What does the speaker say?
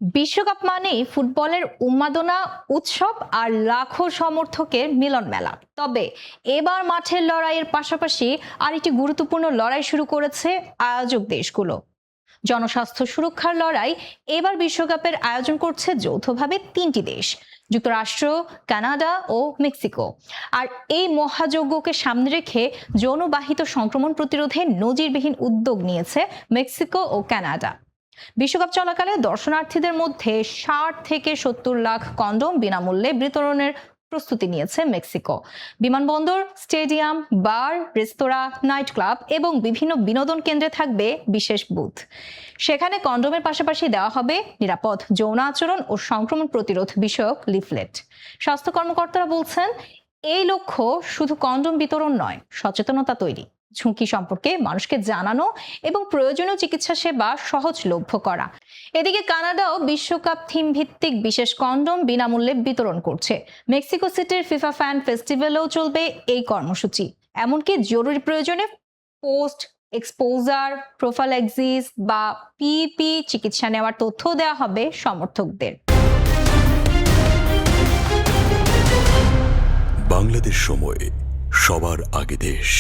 বিশ্বকাপ মানেই ফুটবলের উন্মাদনা, উৎসব আর লাখো সমর্থকের মিলন মেলা। তবে এবার মাঠের লড়াইয়ের পাশাপাশি আরেকটি গুরুত্বপূর্ণ লড়াই শুরু করেছে আয়োজক দেশগুলো। জনস্বাস্থ্য সুরক্ষার লড়াই। এবার বিশ্বকাপের আয়োজন করছে যৌথভাবে তিনটি দেশ: যুক্তরাষ্ট্র, কানাডা ও মেক্সিকো। আর এই মহাযজ্ঞকে সামনে রেখে যৌনবাহিত সংক্রমণ প্রতিরোধে নজিরবিহীন উদ্যোগ নিয়েছে মেক্সিকো ও কানাডা। বিশ্বকাপ চলাকালে দর্শনার্থীদের মধ্যে 60 থেকে 70 লাখ কন্ডোম বিনামূল্যে বিতরণের প্রস্তুতি নিয়েছে মেক্সিকো। বিমানবন্দর, স্টেডিয়াম, বার, রেস্তোরাঁ, নাইট ক্লাব এবং বিভিন্ন বিনোদন কেন্দ্রে থাকবে বিশেষ বুথ। সেখানে কন্ডোমের পাশাপাশি দেওয়া হবে নিরাপদ যৌন আচরণ ও সংক্রমণ প্রতিরোধ বিষয়ক লিফলেট। স্বাস্থ্য কর্মকর্তারা বলছেন, এই লক্ষ্য শুধু কন্ডোম বিতরণ নয়, সচেতনতা তৈরি, ঝুঁকি সম্পর্কে মানুষকে জানানো এবং প্রয়োজনীয় চিকিৎসা সেবা সহজলভ্য করা। এদিকে কানাডাও বিশ্বকাপ থিম ভিত্তিক বিশেষ কন্ডোম বিনামূল্যে বিতরণ করছে। মেক্সিকো সিটির ফিফা ফ্যান ফেস্টিভ্যালেও চলবে এই কর্মসূচি। এমনকি জরুরি প্রয়োজনে পোস্ট এক্সপোজার প্রোফাইল্যাক্সিস বা পিপি চিকিৎসা নেওয়ার তথ্য দেওয়া হবে সমর্থকদের। বাংলাদেশ সময়, সবার আগে দেশ।